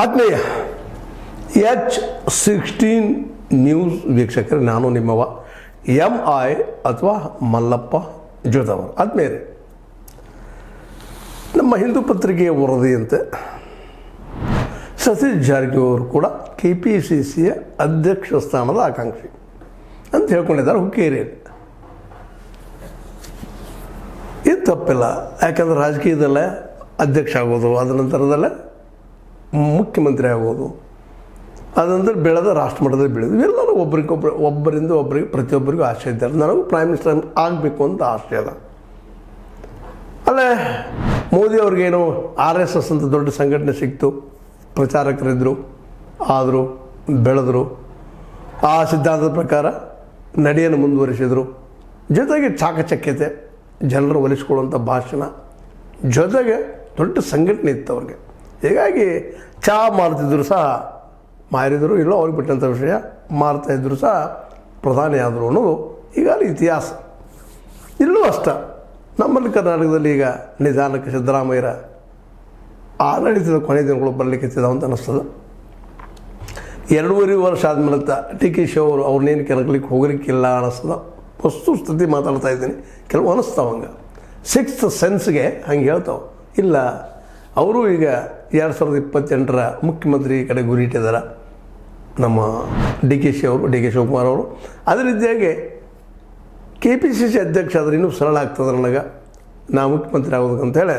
ಆತ್ಮೀಯ H16 news ವೀಕ್ಷಕರು, ನಾನು ನಿಮ್ಮವ MI ಅಥವಾ ಮಲ್ಲಪ್ಪ ಜೋದವರು. ಆತ್ಮೀಯರೇ, ನಮ್ಮ ಹಿಂದೂ ಪತ್ರಿಕೆಯ ವರದಿಯಂತೆ ಸತೀಶ್ ಜಾರಕಿಹೊಳಿ ಅವರು ಕೂಡ KPCCಯ ಅಧ್ಯಕ್ಷ ಸ್ಥಾನದ ಆಕಾಂಕ್ಷಿ ಅಂತ ಹೇಳ್ಕೊಂಡಿದ್ದಾರೆ ಹುಕ್ಕೇರಿಯಲ್ಲಿ. ಇದು ತಪ್ಪಿಲ್ಲ, ಯಾಕಂದ್ರೆ ರಾಜಕೀಯದಲ್ಲೇ ಅಧ್ಯಕ್ಷ ಆಗೋದು, ಅದ ನಂತರದಲ್ಲೇ ಮುಖ್ಯಮಂತ್ರಿ ಆಗೋದು, ಅದಂದ್ರೆ ಬೆಳೆದ ರಾಷ್ಟ್ರ ಮಟ್ಟದಲ್ಲಿ ಬೆಳೆದು ಇವೆಲ್ಲರೂ ಒಬ್ಬರಿಂದ ಒಬ್ಬರಿಗೆ ಪ್ರತಿಯೊಬ್ಬರಿಗೂ ಆಸೆ ಇದ್ದಾರೆ. ನನಗೂ ಪ್ರೈಮ್ ಮಿನಿಸ್ಟರ್ ಆಗಬೇಕು ಅಂತ ಆಸೆ ಅದ. ಅಲ್ಲೇ ಮೋದಿ ಅವ್ರಿಗೇನು RSS ಅಂತ ದೊಡ್ಡ ಸಂಘಟನೆ ಸಿಕ್ತು, ಪ್ರಚಾರಕರಿದ್ದರು, ಆದರು, ಬೆಳೆದರು, ಆ ಸಿದ್ಧಾಂತದ ಪ್ರಕಾರ ನಡೆಯನ್ನು ಮುಂದುವರಿಸಿದರು. ಜೊತೆಗೆ ಚಾಕಚಕ್ಯತೆ, ಜನರು ಒಲಿಸ್ಕೊಳ್ಳುವಂಥ ಭಾಷಣ, ಜೊತೆಗೆ ದೊಡ್ಡ ಸಂಘಟನೆ ಇತ್ತು ಅವ್ರಿಗೆ. ಹೀಗಾಗಿ ಚಹಾ ಮಾರ್ತಿದ್ರು ಸಹ, ಮಾರಿದರು ಇಲ್ಲೋ ಅವ್ರಿಗೆ ಬಿಟ್ಟಂಥ ವಿಷಯ, ಮಾರ್ತಾಯಿದ್ರು ಸಹ ಪ್ರಧಾನಿ ಆದರು ಅನ್ನೋದು ಈಗಾಗಲೇ ಇತಿಹಾಸ. ಇಲ್ಲೂ ಅಷ್ಟ, ನಮ್ಮಲ್ಲಿ ಕರ್ನಾಟಕದಲ್ಲಿ ಈಗ ನಿಧಾನಕ್ಕೆ ಸಿದ್ದರಾಮಯ್ಯರ ಆಡಳಿತದ ಕೊನೆ ದಿನಗಳು ಬರಲಿಕ್ಕೆ ಅಂತ ಅನ್ನಿಸ್ತದೆ. 2.5 ವರ್ಷ ಆದಮೇಲೆ DK ಶಿವವರು ಅವ್ರನ್ನೇನು ಕೆಳಗಲಿಕ್ಕೆ ಹೋಗ್ಲಿಕ್ಕಿಲ್ಲ ಅನ್ನಿಸ್ತದೆ. ವಸ್ತುಸ್ಥಿತಿ ಮಾತಾಡ್ತಾ ಇದ್ದೀನಿ, ಕೆಲವು ಅನ್ನಿಸ್ತಾವ ಹಂಗೆ, ಸಿಕ್ಸ್ತ್ ಸೆನ್ಸ್ಗೆ ಹಂಗೆ ಹೇಳ್ತಾವೆ. ಇಲ್ಲ, ಅವರು ಈಗ 2028ರ ಮುಖ್ಯಮಂತ್ರಿ ಕಡೆ ಗುರಿ ಇಟ್ಟಿದ್ದಾರೆ ನಮ್ಮ DK ಶಿವಕುಮಾರ್ ಅವರು. ಅದೇ ರೀತಿಯಾಗಿ KPCC ಅಧ್ಯಕ್ಷ ಆದರೆ ಇನ್ನೂ ಸರಳ ಆಗ್ತದೆ ನನಗೆ, ನಾ ಮುಖ್ಯಮಂತ್ರಿ ಆಗೋದಕ್ಕಂತೇಳಿ